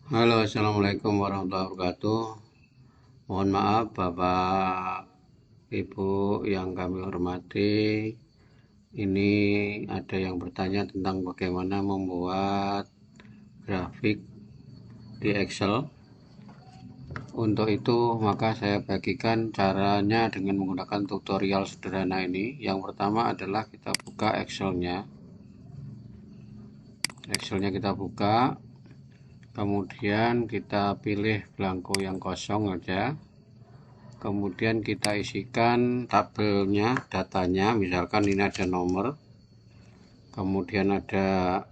Halo, assalamualaikum warahmatullahi wabarakatuh. Mohon maaf, Bapak Ibu yang kami hormati. Ini ada yang bertanya tentang bagaimana membuat grafik di Excel. Untuk itu, maka saya bagikan caranya dengan menggunakan tutorial sederhana ini. Yang pertama adalah kita buka Excel-nya. Excel-nya kita buka. Kemudian kita pilih belangko yang kosong aja. Kemudian kita isikan tabelnya, datanya, misalkan ini ada nomor, kemudian ada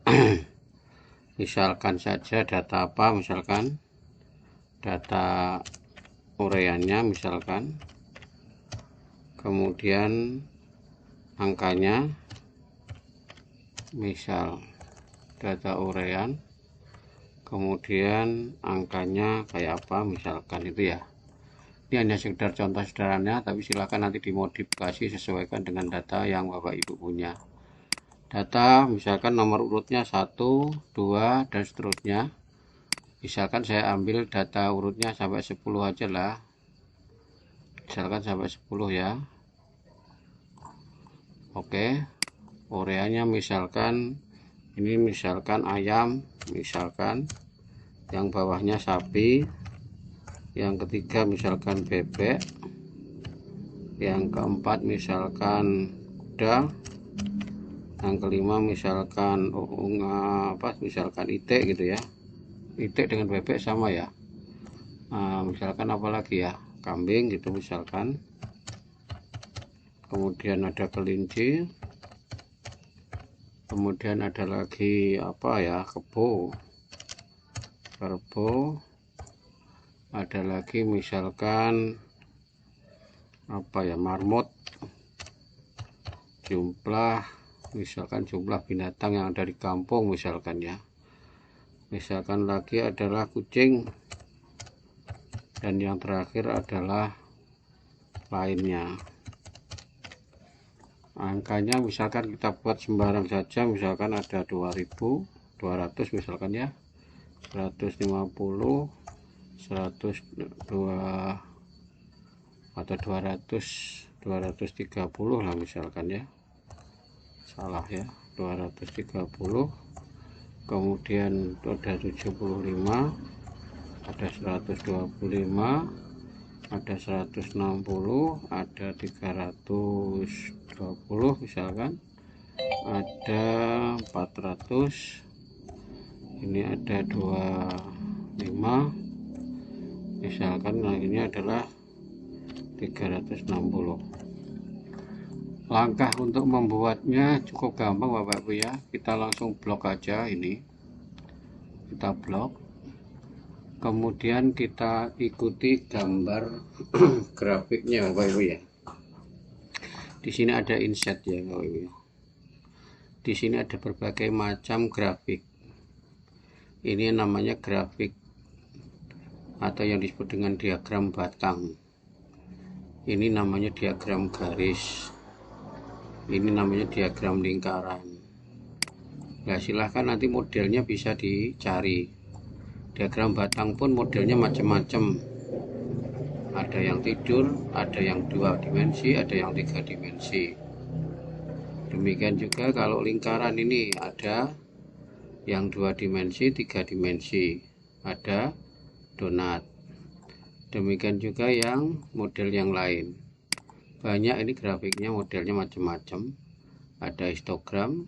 misalkan saja data apa, misalkan data ureannya, misalkan, kemudian angkanya, misal data urean, kemudian angkanya kayak apa, misalkan itu ya. Ini hanya sekedar contoh sederhana, tapi silakan nanti dimodifikasi sesuaikan dengan data yang Bapak Ibu punya. Data misalkan nomor urutnya 1, 2, dan seterusnya. Misalkan saya ambil data urutnya sampai 10 aja lah. Misalkan sampai 10 ya. Oke. Ureanya misalkan ini misalkan ayam, misalkan yang bawahnya sapi, yang ketiga misalkan bebek, yang keempat misalkan kuda, yang kelima misalkan misalkan itik gitu ya. Itik dengan bebek sama ya. Misalkan apa lagi ya, kambing gitu misalkan. Kemudian ada kelinci, kemudian ada lagi apa ya, kerbau, ada lagi misalkan apa ya, marmut, misalkan jumlah binatang yang ada di kampung misalkan ya. Misalkan lagi adalah kucing, dan yang terakhir adalah lainnya. Angkanya misalkan kita buat sembarang saja, misalkan ada 2200 misalkan ya, 150, 102 atau 230 lah misalkan ya, salah ya, 230. Kemudian ada 75, ada 125, ada 160, ada 320 misalkan, ada 400, ini ada 25 misalkan. Nah, ini adalah 360. Langkah untuk membuatnya cukup gampang Bapak Ibu ya. Kita langsung blok aja ini. Kita blok. Kemudian kita ikuti gambar grafiknya Bapak Ibu ya. Di sini ada inset ya Bapak Ibu. Di sini ada berbagai macam grafik. Ini namanya grafik atau yang disebut dengan diagram batang. Ini namanya diagram garis. Ini namanya diagram lingkaran. Nah, silahkan nanti modelnya bisa dicari. Diagram batang pun modelnya macam-macam. Ada yang tidur, ada yang 2 dimensi, ada yang 3 dimensi. Demikian juga kalau lingkaran ini ada yang 2 dimensi, 3 dimensi. Ada donat. Demikian juga yang model yang lain. Banyak ini grafiknya, modelnya macam-macam. Ada histogram,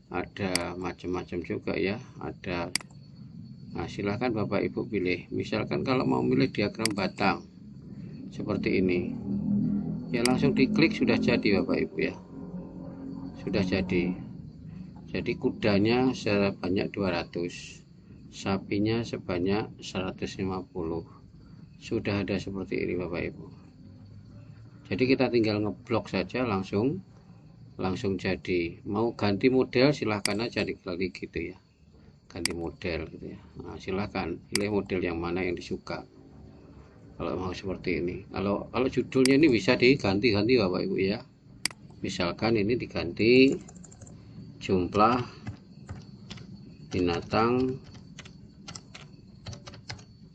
ada macam-macam juga ya, ada. Nah, silahkan Bapak Ibu pilih. Misalkan kalau mau milih diagram batang seperti ini ya, langsung diklik sudah jadi Bapak Ibu ya, sudah jadi. Jadi kudanya sebanyak 200, sapinya sebanyak 150. Sudah ada seperti ini Bapak Ibu. Jadi kita tinggal ngeblok saja, langsung jadi. Mau ganti model silahkan aja diklik gitu ya, ganti model gitu ya. Nah, silahkan pilih model yang mana yang disuka. Kalau mau seperti ini, kalau judulnya ini bisa diganti-ganti Bapak Ibu ya. Misalkan ini diganti jumlah binatang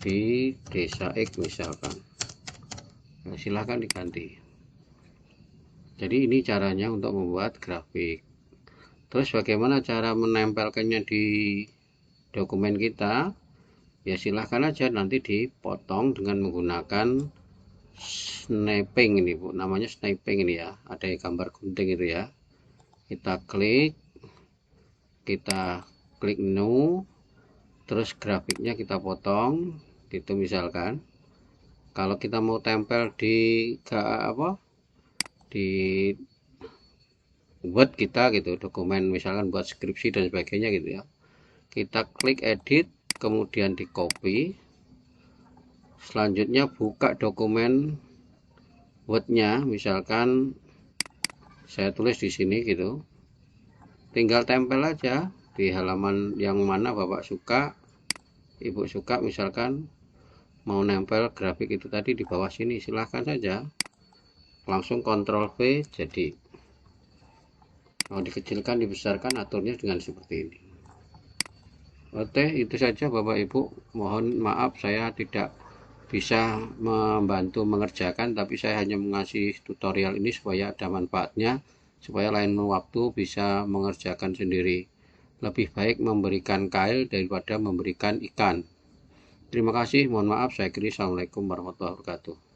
di desa X misalkan. Nah, silahkan diganti. Jadi ini caranya untuk membuat grafik. Terus bagaimana cara menempelkannya di dokumen kita? Ya silahkan aja nanti dipotong dengan menggunakan snapping ini Bu, namanya snapping ini ya, ada gambar gunting itu ya. Kita klik new, terus grafiknya kita potong gitu misalkan. Kalau kita mau tempel di di Word kita gitu, dokumen misalkan buat skripsi dan sebagainya gitu ya, kita klik edit, kemudian di copy, selanjutnya buka dokumen Word-nya, misalkan saya tulis di sini gitu, tinggal tempel aja di halaman yang mana Bapak suka, Ibu suka, misalkan mau nempel grafik itu tadi di bawah sini, silahkan saja, langsung Ctrl V jadi. Mau dikecilkan, dibesarkan, aturnya dengan seperti ini. Oke, itu saja Bapak Ibu. Mohon maaf saya tidak bisa membantu mengerjakan, tapi saya hanya mengasih tutorial ini supaya ada manfaatnya, supaya lain waktu bisa mengerjakan sendiri. Lebih baik memberikan kail daripada memberikan ikan. Terima kasih, mohon maaf, saya kira. Assalamualaikum warahmatullahi wabarakatuh.